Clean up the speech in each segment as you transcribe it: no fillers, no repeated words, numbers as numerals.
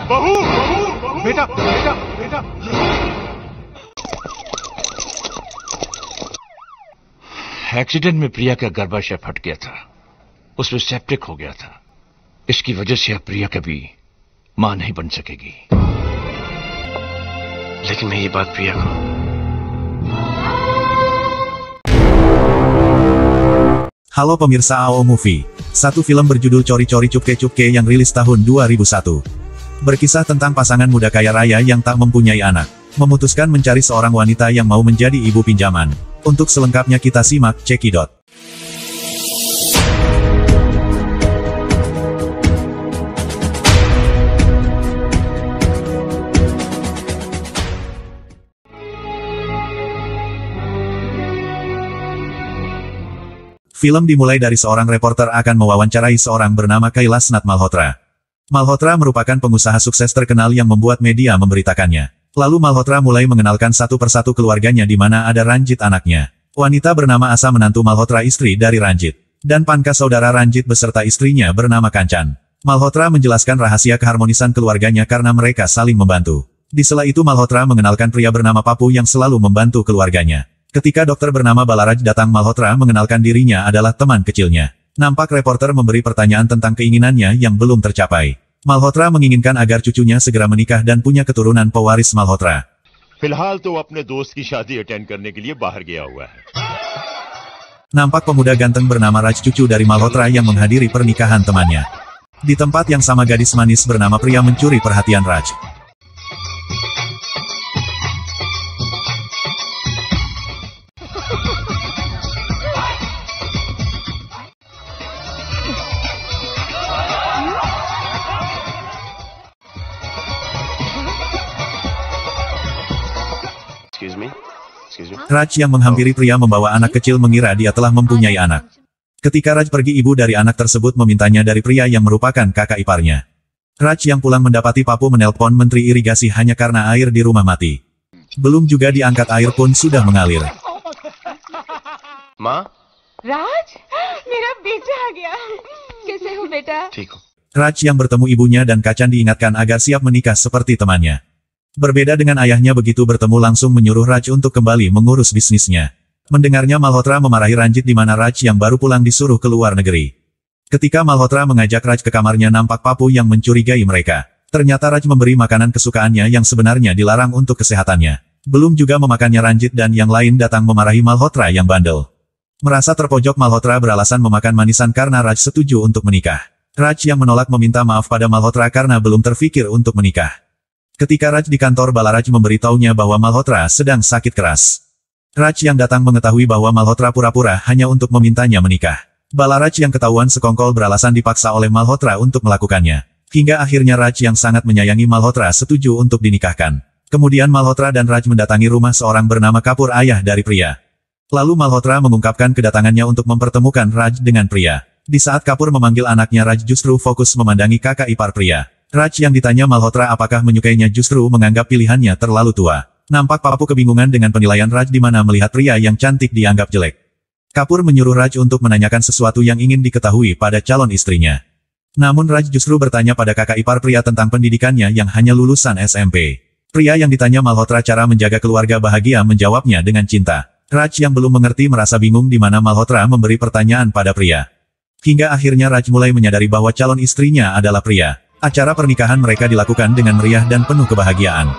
बहू बेटा बेटा बेटा एक्सीडेंट में प्रिया का गर्भाशय फट गया था, उसमें सेप्टिक हो गया था। इसकी वजह से अब प्रिया कभी मां नहीं बन सकेगी। लेकिन मैं ये बात प्रिया को Halo pemirsa AO Movie, satu film berjudul Cori Cori Cupke Cupke yang rilis tahun 2001. Berkisah tentang pasangan muda kaya raya yang tak mempunyai anak, memutuskan mencari seorang wanita yang mau menjadi ibu pinjaman. Untuk selengkapnya kita simak Cekidot. Film dimulai dari seorang reporter akan mewawancarai seorang bernama Kailasnath Malhotra. Malhotra merupakan pengusaha sukses terkenal yang membuat media memberitakannya. Lalu Malhotra mulai mengenalkan satu persatu keluarganya di mana ada Ranjit anaknya. Wanita bernama Asa menantu Malhotra istri dari Ranjit. Dan Panka saudara Ranjit beserta istrinya bernama Kanchan. Malhotra menjelaskan rahasia keharmonisan keluarganya karena mereka saling membantu. Di sela itu Malhotra mengenalkan pria bernama Papu yang selalu membantu keluarganya. Ketika dokter bernama Balaraj datang, Malhotra mengenalkan dirinya adalah teman kecilnya. Nampak reporter memberi pertanyaan tentang keinginannya yang belum tercapai. Malhotra menginginkan agar cucunya segera menikah dan punya keturunan pewaris Malhotra. फिलहाल तो अपने दोस्त की शादी अटेंड करने के लिए बाहर गया हुआ है. Nampak pemuda ganteng bernama Raj, cucu dari Malhotra yang menghadiri pernikahan temannya. Di tempat yang sama gadis manis bernama Priya mencuri perhatian Raj. Raj yang menghampiri pria membawa anak kecil mengira dia telah mempunyai anak. Ketika Raj pergi, ibu dari anak tersebut memintanya dari pria yang merupakan kakak iparnya. Raj yang pulang mendapati Papu menelpon menteri irigasi hanya karena air di rumah mati. Belum juga diangkat air pun sudah mengalir. Ma? Raj, मेरा बेटा आ गया. कैसे हो बेटा? ठीक हो. Raj yang bertemu ibunya dan Kanchan diingatkan agar siap menikah seperti temannya. Berbeda dengan ayahnya, begitu bertemu langsung menyuruh Raj untuk kembali mengurus bisnisnya. Mendengarnya Malhotra memarahi Ranjit di mana Raj yang baru pulang disuruh ke luar negeri. Ketika Malhotra mengajak Raj ke kamarnya, nampak Papu yang mencurigai mereka. Ternyata Raj memberi makanan kesukaannya yang sebenarnya dilarang untuk kesehatannya. Belum juga memakannya, Ranjit dan yang lain datang memarahi Malhotra yang bandel. Merasa terpojok, Malhotra beralasan memakan manisan karena Raj setuju untuk menikah. Raj yang menolak meminta maaf pada Malhotra karena belum terfikir untuk menikah. Ketika Raj di kantor, Balaraj memberitahunya bahwa Malhotra sedang sakit keras. Raj yang datang mengetahui bahwa Malhotra pura-pura hanya untuk memintanya menikah. Balaraj yang ketahuan sekongkol beralasan dipaksa oleh Malhotra untuk melakukannya. Hingga akhirnya Raj yang sangat menyayangi Malhotra setuju untuk dinikahkan. Kemudian Malhotra dan Raj mendatangi rumah seorang bernama Kapur, ayah dari pria. Lalu Malhotra mengungkapkan kedatangannya untuk mempertemukan Raj dengan pria. Di saat Kapur memanggil anaknya, Raj justru fokus memandangi kakak ipar pria. Raj yang ditanya Malhotra apakah menyukainya justru menganggap pilihannya terlalu tua. Nampak Papu kebingungan dengan penilaian Raj di mana melihat pria yang cantik dianggap jelek. Kapur menyuruh Raj untuk menanyakan sesuatu yang ingin diketahui pada calon istrinya. Namun Raj justru bertanya pada kakak ipar pria tentang pendidikannya yang hanya lulusan SMP. Pria yang ditanya Malhotra cara menjaga keluarga bahagia menjawabnya dengan cinta. Raj yang belum mengerti merasa bingung di mana Malhotra memberi pertanyaan pada pria. Hingga akhirnya Raj mulai menyadari bahwa calon istrinya adalah pria. Acara pernikahan mereka dilakukan dengan meriah dan penuh kebahagiaan.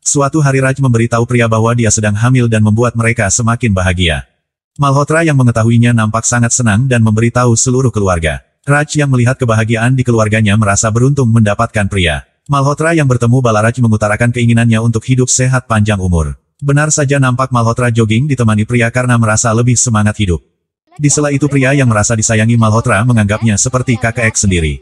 Suatu hari Raj memberitahu pria bahwa dia sedang hamil dan membuat mereka semakin bahagia. Malhotra yang mengetahuinya nampak sangat senang dan memberitahu seluruh keluarga. Raj yang melihat kebahagiaan di keluarganya merasa beruntung mendapatkan pria. Malhotra yang bertemu Balaraj mengutarakan keinginannya untuk hidup sehat panjang umur. Benar saja nampak Malhotra jogging ditemani pria karena merasa lebih semangat hidup. Di sela itu pria yang merasa disayangi Malhotra menganggapnya seperti kakek sendiri.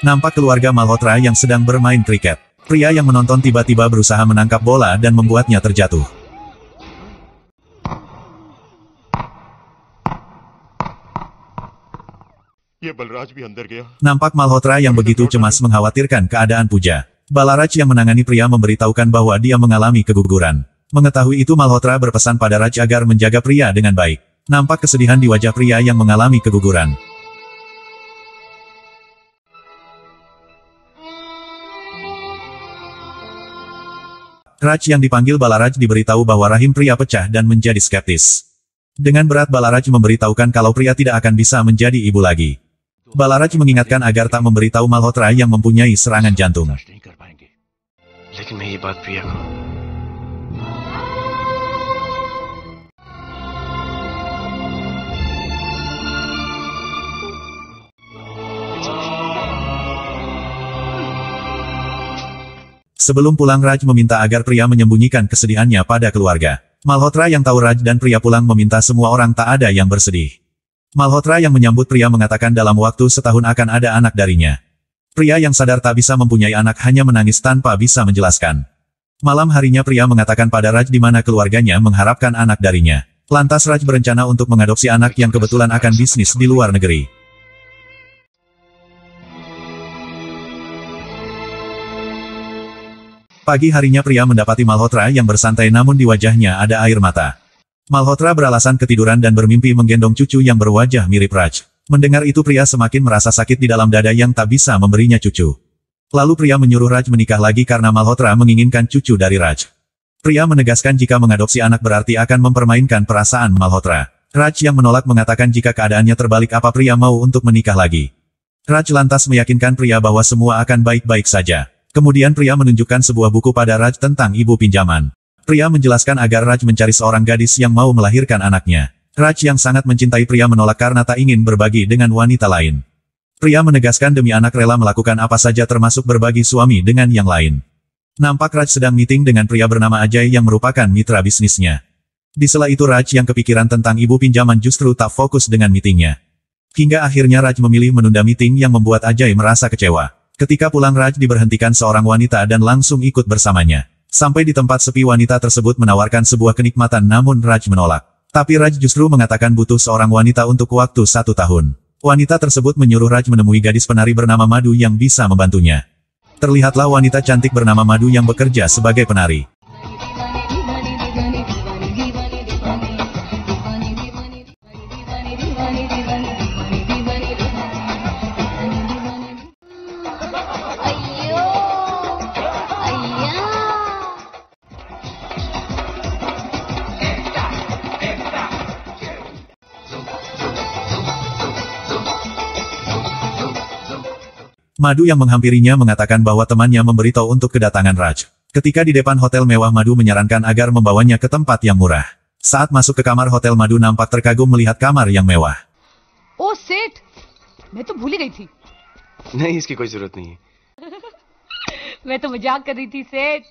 Nampak keluarga Malhotra yang sedang bermain kriket. Pria yang menonton tiba-tiba berusaha menangkap bola dan membuatnya terjatuh. Nampak Malhotra yang begitu cemas mengkhawatirkan keadaan Puja. Balaraj yang menangani pria memberitahukan bahwa dia mengalami keguguran. Mengetahui itu Malhotra berpesan pada Raj agar menjaga pria dengan baik. Nampak kesedihan di wajah pria yang mengalami keguguran. Raj yang dipanggil Balaraj diberitahu bahwa rahim pria pecah dan menjadi skeptis. Dengan berat Balaraj memberitahukan kalau pria tidak akan bisa menjadi ibu lagi. Balaraj mengingatkan agar tak memberitahu Malhotra yang mempunyai serangan jantung. Sebelum pulang Raj meminta agar pria menyembunyikan kesedihannya pada keluarga. Malhotra yang tahu Raj dan pria pulang meminta semua orang tak ada yang bersedih. Malhotra yang menyambut pria mengatakan dalam waktu setahun akan ada anak darinya. Pria yang sadar tak bisa mempunyai anak hanya menangis tanpa bisa menjelaskan. Malam harinya pria mengatakan pada Raj di mana keluarganya mengharapkan anak darinya. Lantas Raj berencana untuk mengadopsi anak yang kebetulan akan bisnis di luar negeri. Pagi harinya pria mendapati Malhotra yang bersantai namun di wajahnya ada air mata. Malhotra beralasan ketiduran dan bermimpi menggendong cucu yang berwajah mirip Raj. Mendengar itu pria semakin merasa sakit di dalam dada yang tak bisa memberinya cucu. Lalu pria menyuruh Raj menikah lagi karena Malhotra menginginkan cucu dari Raj. Pria menegaskan jika mengadopsi anak berarti akan mempermainkan perasaan Malhotra. Raj yang menolak mengatakan jika keadaannya terbalik apa pria mau untuk menikah lagi. Raj lantas meyakinkan pria bahwa semua akan baik-baik saja. Kemudian pria menunjukkan sebuah buku pada Raj tentang ibu pinjaman. Pria menjelaskan agar Raj mencari seorang gadis yang mau melahirkan anaknya. Raj yang sangat mencintai pria menolak karena tak ingin berbagi dengan wanita lain. Pria menegaskan demi anak rela melakukan apa saja termasuk berbagi suami dengan yang lain. Nampak Raj sedang meeting dengan pria bernama Ajay yang merupakan mitra bisnisnya. Di sela itu Raj yang kepikiran tentang ibu pinjaman justru tak fokus dengan meetingnya. Hingga akhirnya Raj memilih menunda meeting yang membuat Ajay merasa kecewa. Ketika pulang Raj diberhentikan seorang wanita dan langsung ikut bersamanya. Sampai di tempat sepi wanita tersebut menawarkan sebuah kenikmatan namun Raj menolak. Tapi Raj justru mengatakan butuh seorang wanita untuk waktu 1 tahun. Wanita tersebut menyuruh Raj menemui gadis penari bernama Madu yang bisa membantunya. Terlihatlah wanita cantik bernama Madu yang bekerja sebagai penari. Madu yang menghampirinya mengatakan bahwa temannya memberitahu untuk kedatangan Raj. Ketika di depan hotel mewah Madu menyarankan agar membawanya ke tempat yang murah. Saat masuk ke kamar hotel Madu nampak terkagum melihat kamar yang mewah. Oh सेठ, मैं तो भूल ही गई थी। नहीं इसकी कोई जरूरत नहीं है। मैं तो मजाक कर रही थी सेठ।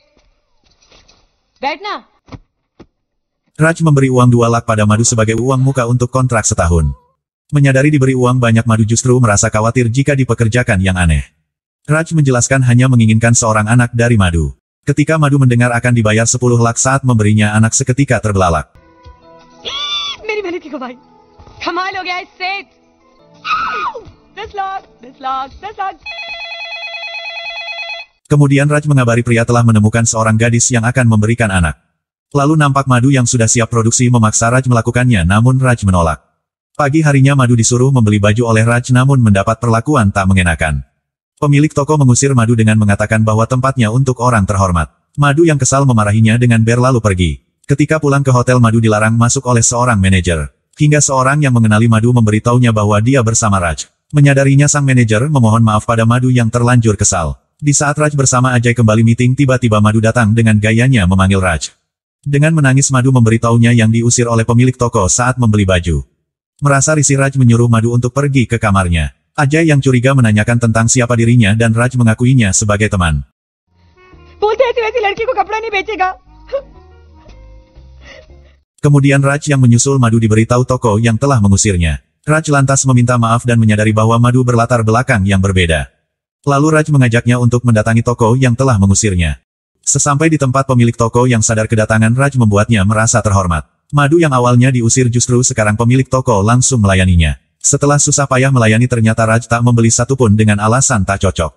बैठना। Raj memberi uang 2 lak pada Madu sebagai uang muka untuk kontrak setahun. Menyadari diberi uang banyak Madu justru merasa khawatir jika dipekerjakan yang aneh. Raj menjelaskan hanya menginginkan seorang anak dari Madu. Ketika Madu mendengar akan dibayar 10 lak saat memberinya anak seketika terbelalak. मेरी मेहनत की कमाई कमाल हो गया सेठ। 10 लाख 10 लाख 10 lakh. Kemudian Raj mengabari pria telah menemukan seorang gadis yang akan memberikan anak. Lalu nampak Madu yang sudah siap produksi memaksa Raj melakukannya namun Raj menolak. Pagi harinya Madu disuruh membeli baju oleh Raj namun mendapat perlakuan tak mengenakan. Pemilik toko mengusir Madu dengan mengatakan bahwa tempatnya untuk orang terhormat. Madu yang kesal memarahinya dengan berlalu pergi. Ketika pulang ke hotel Madu dilarang masuk oleh seorang manajer. Hingga seorang yang mengenali Madu memberitahunya bahwa dia bersama Raj. Menyadarinya sang manajer memohon maaf pada Madu yang terlanjur kesal. Di saat Raj bersama Ajay kembali meeting tiba-tiba Madu datang dengan gayanya memanggil Raj. Dengan menangis Madu memberitahunya yang diusir oleh pemilik toko saat membeli baju. Merasa risih Raj menyuruh Madu untuk pergi ke kamarnya. Ajay yang curiga menanyakan tentang siapa dirinya dan Raj mengakuinya sebagai teman. बोलते ऐसी वैसी लड़की को कपड़ा नहीं बेचेगा. Kemudian Raj yang menyusul Madu diberitahu toko yang telah mengusirnya. Raj lantas meminta maaf dan menyadari bahwa Madu berlatar belakang yang berbeda. Lalu Raj mengajaknya untuk mendatangi toko yang telah mengusirnya. Sesampai di tempat pemilik toko yang sadar kedatangan Raj membuatnya merasa terhormat. Madu yang awalnya diusir justru sekarang pemilik toko langsung melayaninya. Setelah susah payah melayani ternyata Raj tak membeli satupun dengan alasan tak cocok.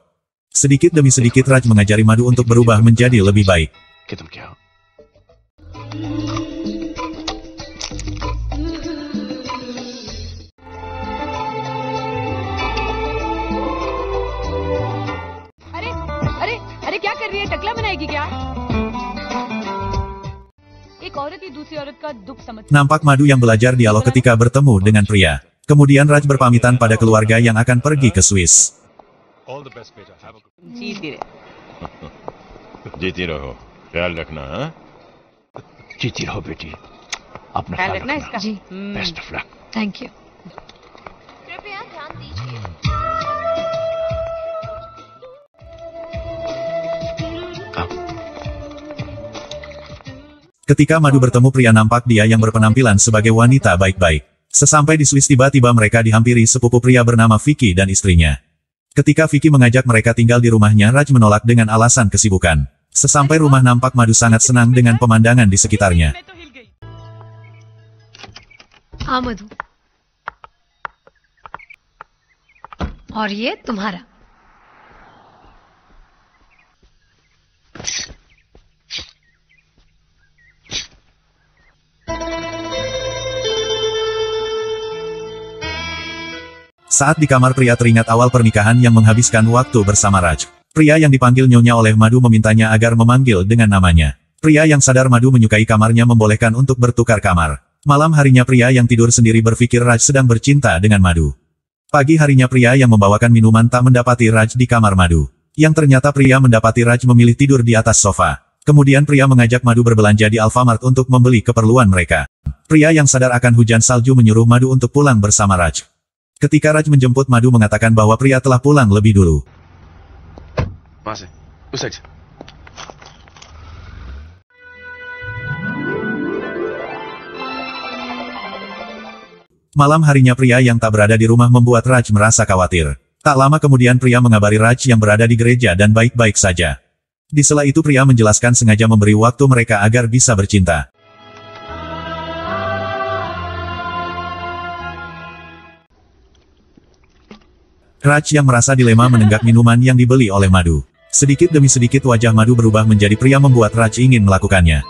Sedikit demi sedikit Raj mengajari Madu untuk berubah menjadi lebih baik. अरे क्या कर रही है? टकला बनाएगी क्या? एक औरत ही दूसरी औरत का दुख समझ. Nampak Madu yang belajar dialog ketika bertemu dengan pria. Kemudian Raj berpamitan pada keluarga yang akan pergi ke Swiss. जीती रहो, ख्याल रखना. हाँ? जीती रहो बेटी, अपना ख्याल रखना इसका. जी, best of luck. Thank you. कृपया ध्यान दीजिए. Ketika Madu bertemu pria nampak dia yang berpenampilan sebagai wanita baik-baik. Sesampai di Swiss tiba-tiba mereka dihampiri sepupu pria bernama Vicky dan istrinya. Ketika Vicky mengajak mereka tinggal di rumahnya Raj menolak dengan alasan kesibukan. Sesampai rumah nampak Madu sangat senang dengan pemandangan di sekitarnya. हाँ मधु. और ये तुम्हारा. Saat di kamar pria teringat awal pernikahan yang menghabiskan waktu bersama Raj. Pria yang dipanggil Nyonya oleh Madu memintanya agar memanggil dengan namanya. Pria yang sadar Madu menyukai kamarnya membolehkan untuk bertukar kamar. Malam harinya pria yang tidur sendiri berpikir Raj sedang bercinta dengan Madu. Pagi harinya pria yang membawakan minuman tak mendapati Raj di kamar Madu. Yang ternyata pria mendapati Raj memilih tidur di atas sofa. Kemudian pria mengajak Madu berbelanja di Alfamart untuk membeli keperluan mereka. Pria yang sadar akan hujan salju menyuruh Madu untuk pulang bersama Raj. Ketika Raj menjemput Madu mengatakan bahwa pria telah pulang lebih dulu. Malam harinya pria yang tak berada di rumah membuat Raj merasa khawatir. Tak lama kemudian pria mengabari Raj yang berada di gereja dan baik-baik saja. Di sela itu pria menjelaskan sengaja memberi waktu mereka agar bisa bercinta. Raj yang merasa dilema menenggak minuman yang dibeli oleh Madu. Sedikit demi sedikit wajah Madu berubah menjadi pria membuat Raj ingin melakukannya.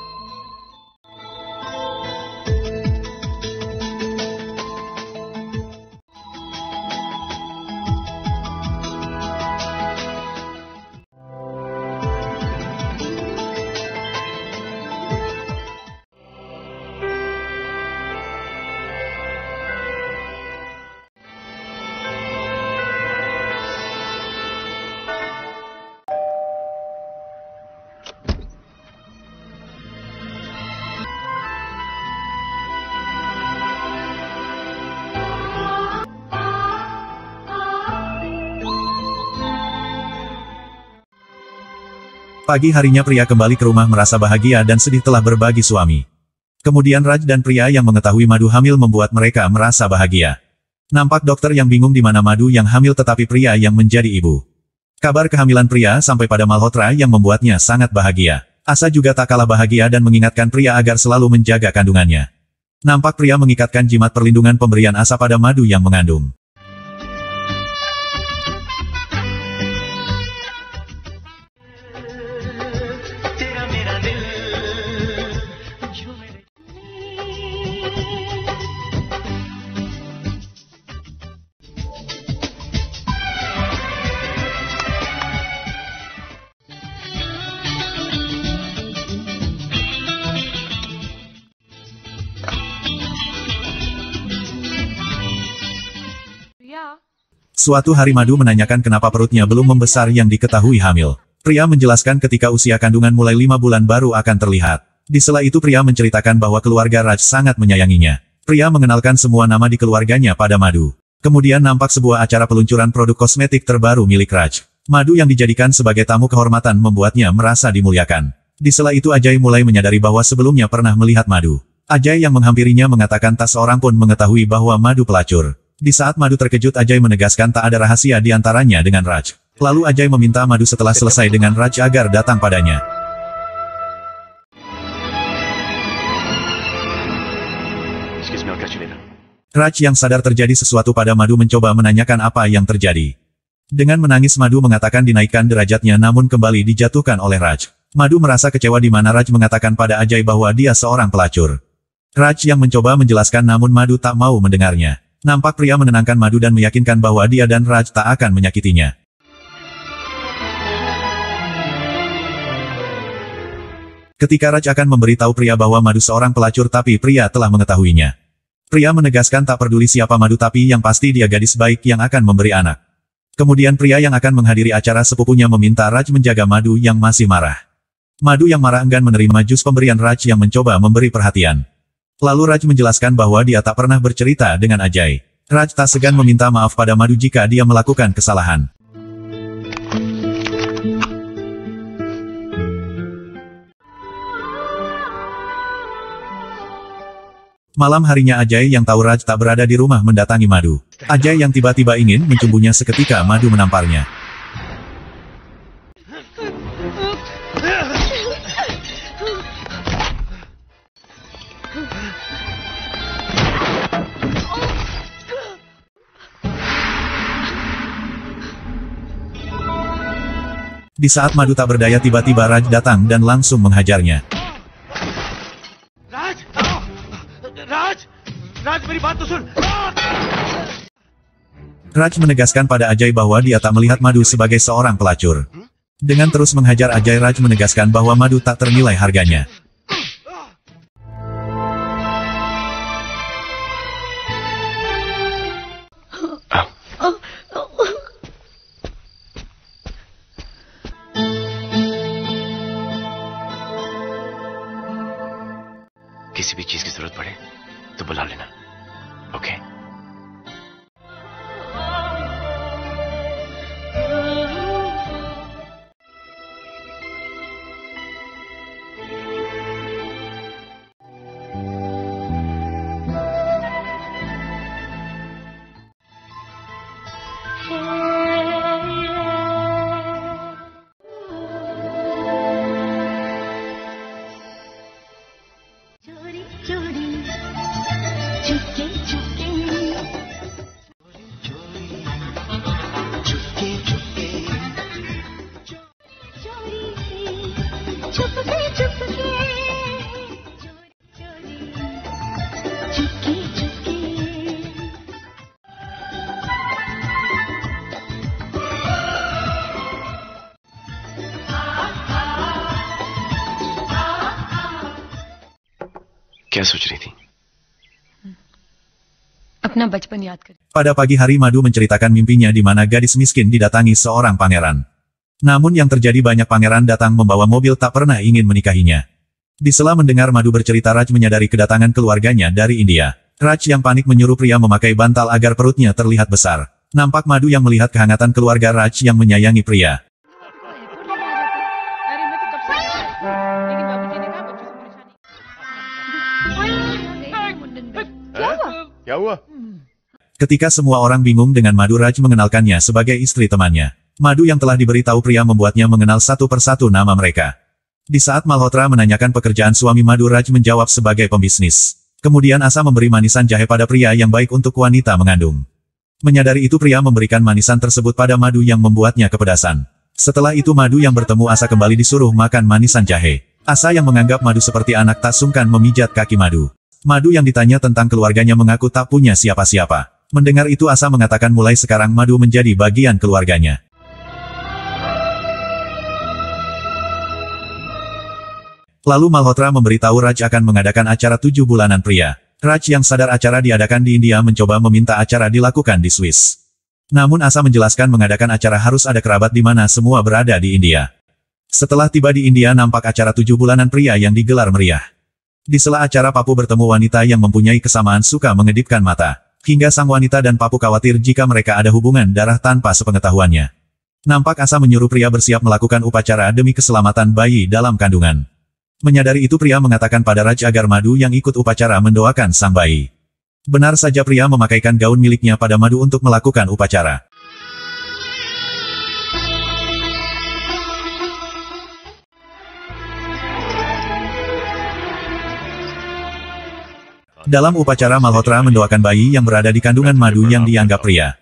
Pagi harinya pria kembali ke rumah merasa bahagia dan sedih telah berbagi suami. Kemudian Raj dan pria yang mengetahui Madu hamil membuat mereka merasa bahagia. Nampak dokter yang bingung di mana Madu yang hamil tetapi pria yang menjadi ibu. Kabar kehamilan pria sampai pada Malhotra yang membuatnya sangat bahagia. Asa juga tak kalah bahagia dan mengingatkan pria agar selalu menjaga kandungannya. Nampak pria mengikatkan jimat perlindungan pemberian Asa pada Madu yang mengandung. Suatu hari Madu menanyakan kenapa perutnya belum membesar yang diketahui hamil. Pria menjelaskan ketika usia kandungan mulai 5 bulan baru akan terlihat. Di sela itu pria menceritakan bahwa keluarga Raj sangat menyayanginya. Pria mengenalkan semua nama di keluarganya pada Madu. Kemudian nampak sebuah acara peluncuran produk kosmetik terbaru milik Raj. Madu yang dijadikan sebagai tamu kehormatan membuatnya merasa dimuliakan. Di sela itu Ajay mulai menyadari bahwa sebelumnya pernah melihat Madu. Ajay yang menghampirinya mengatakan tak seorang pun mengetahui bahwa Madu pelacur. Di saat Madu terkejut Ajay menegaskan tak ada rahasia di antaranya dengan Raj. Lalu Ajay meminta Madu setelah selesai dengan Raj agar datang padanya. Raj yang sadar terjadi sesuatu pada Madu mencoba menanyakan apa yang terjadi. Dengan menangis Madu mengatakan dinaikkan derajatnya namun kembali dijatuhkan oleh Raj. Madu merasa kecewa di mana Raj mengatakan pada Ajay bahwa dia seorang pelacur. Raj yang mencoba menjelaskan namun Madu tak mau mendengarnya. Nampak pria menenangkan Madu dan meyakinkan bahwa dia dan Raj tak akan menyakitinya. Ketika Raj akan memberitahu pria bahwa Madu seorang pelacur tapi pria telah mengetahuinya. Pria menegaskan tak peduli siapa Madu tapi yang pasti dia gadis baik yang akan memberi anak. Kemudian pria yang akan menghadiri acara sepupunya meminta Raj menjaga Madu yang masih marah. Madu yang marah enggan menerima jus pemberian Raj yang mencoba memberi perhatian. Lalu Raj menjelaskan bahwa dia tak pernah bercerita dengan Ajay. Raj tak segan meminta maaf pada Madu jika dia melakukan kesalahan. Malam harinya Ajay yang tahu Raj tak berada di rumah mendatangi Madu. Ajay yang tiba-tiba ingin mencumbunya seketika Madu menamparnya. Di saat Madu tak berdaya tiba-tiba Raj datang dan langsung menghajarnya. Raj menegaskan pada Ajay bahwa dia tak melihat Madu sebagai seorang pelacur. Dengan terus menghajar Ajay Raj menegaskan bahwa Madu tak ternilai harganya. किसी भी चीज की जरूरत पड़े तो बुला लेना, ओके? क्या सोच रही थी? अपना बचपन याद कर. Pada pagi hari Madu menceritakan mimpinya di mana gadis miskin didatangi seorang pangeran. Namun yang terjadi banyak pangeran datang membawa mobil tak pernah ingin menikahinya. Di sela mendengar Madu bercerita Raj menyadari kedatangan keluarganya dari India. Raj yang panik menyuruh pria memakai bantal agar perutnya terlihat besar. Nampak Madu yang melihat kehangatan keluarga Raj yang menyayangi pria. क्या हुआ? Ketika semua orang bingung dengan Madu, Raj mengenalkannya sebagai istri temannya. Madu yang telah diberitahu pria membuatnya mengenal satu persatu nama mereka. Di saat Malhotra menanyakan pekerjaan suami Madu, Raj menjawab sebagai pembisnis. Kemudian Asa memberi manisan jahe pada pria yang baik untuk wanita mengandung. Menyadari itu pria memberikan manisan tersebut pada Madu yang membuatnya kepedasan. Setelah itu Madu yang bertemu Asa kembali disuruh makan manisan jahe. Asa yang menganggap Madu seperti anak tak sungkan memijat kaki Madu. Madu yang ditanya tentang keluarganya mengaku tak punya siapa-siapa. Mendengar itu Asa mengatakan mulai sekarang Madu menjadi bagian keluarganya. Lalu Malhotra memberitahu Raj akan mengadakan acara 7 bulanan pria. Raj yang sadar acara diadakan di India mencoba meminta acara dilakukan di Swiss. Namun Asa menjelaskan mengadakan acara harus ada kerabat di mana semua berada di India. Setelah tiba di India nampak acara 7 bulanan pria yang digelar meriah. Di sela acara Papu bertemu wanita yang mempunyai kesamaan suka mengedipkan mata. Hingga sang wanita dan Papu khawatir jika mereka ada hubungan darah tanpa sepengetahuannya. Nampak Asa menyuruh pria bersiap melakukan upacara demi keselamatan bayi dalam kandungan. Menyadari itu pria mengatakan pada Raj agar Madu yang ikut upacara mendoakan sang bayi. Benar saja pria memakaikan gaun miliknya pada Madu untuk melakukan upacara. Dalam upacara Malhotra mendoakan bayi yang berada di kandungan Madu yang dianggap pria.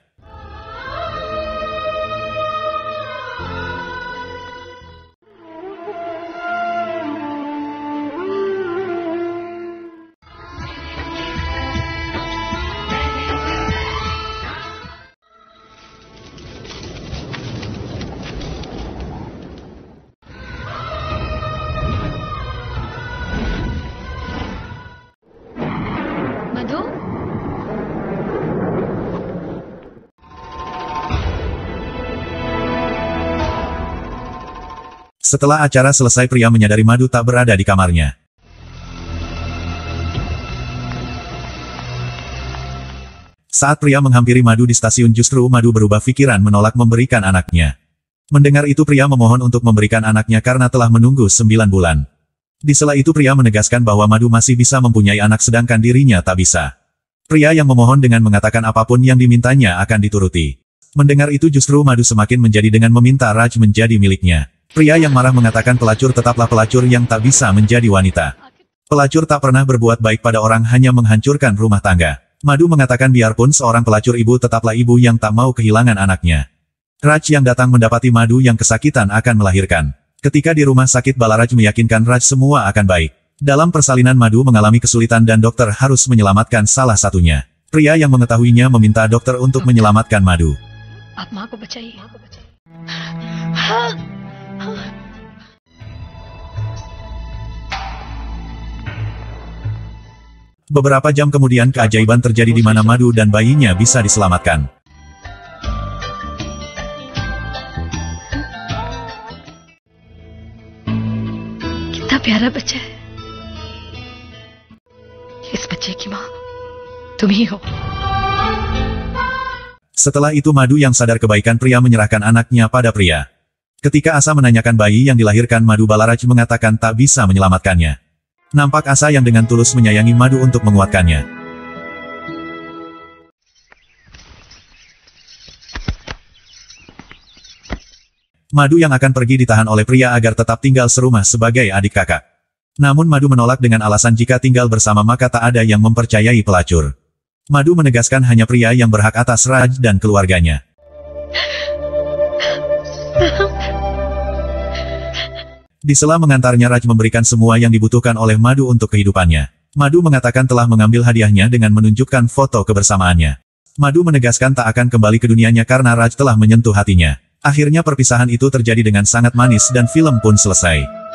मधु Setelah acara selesai pria menyadari Madu tak berada di kamarnya. Saat pria menghampiri Madu di stasiun justru Madu berubah pikiran menolak memberikan anaknya. Mendengar itu pria memohon untuk memberikan anaknya karena telah menunggu 9 bulan. Di sela itu pria menegaskan bahwa Madu masih bisa mempunyai anak sedangkan dirinya tak bisa. Pria yang memohon dengan mengatakan apapun yang dimintanya akan dituruti. Mendengar itu justru Madu semakin menjadi dengan meminta Raj menjadi miliknya. Pria yang marah mengatakan pelacur tetaplah pelacur yang tak bisa menjadi wanita. Pelacur tak pernah berbuat baik pada orang hanya menghancurkan rumah tangga. Madu mengatakan biarpun seorang pelacur ibu tetaplah ibu yang tak mau kehilangan anaknya. Raj yang datang mendapati Madu yang kesakitan akan melahirkan. Ketika di rumah sakit Balaraj meyakinkan Raj semua akan baik. Dalam persalinan Madu mengalami kesulitan dan dokter harus menyelamatkan salah satunya. Pria yang mengetahuinya meminta dokter untuk menyelamatkan Madu. आप माँ को बचाइए। Beberapa jam kemudian keajaiban terjadi di mana Madu dan bayinya bisa diselamatkan. कितना प्यारा बच्चा है। इस बच्चे की माँ तुम ही हो। Setelah itu Madu yang sadar kebaikan pria menyerahkan anaknya pada pria. Ketika Asa menanyakan bayi yang dilahirkan Madu, Balaraj mengatakan tak bisa menyelamatkannya. Nampak Asa yang dengan tulus menyayangi Madu untuk menguatkannya. Madu yang akan pergi ditahan oleh pria agar tetap tinggal serumah sebagai adik kakak. Namun Madu menolak dengan alasan jika tinggal bersama maka tak ada yang mempercayai pelacur. Madu menegaskan hanya pria yang berhak atas Raj dan keluarganya. Di sela mengantarnya Raj memberikan semua yang dibutuhkan oleh Madu untuk kehidupannya. Madu mengatakan telah mengambil hadiahnya dengan menunjukkan foto kebersamaannya. Madu menegaskan tak akan kembali ke dunianya karena Raj telah menyentuh hatinya. Akhirnya perpisahan itu terjadi dengan sangat manis dan film pun selesai.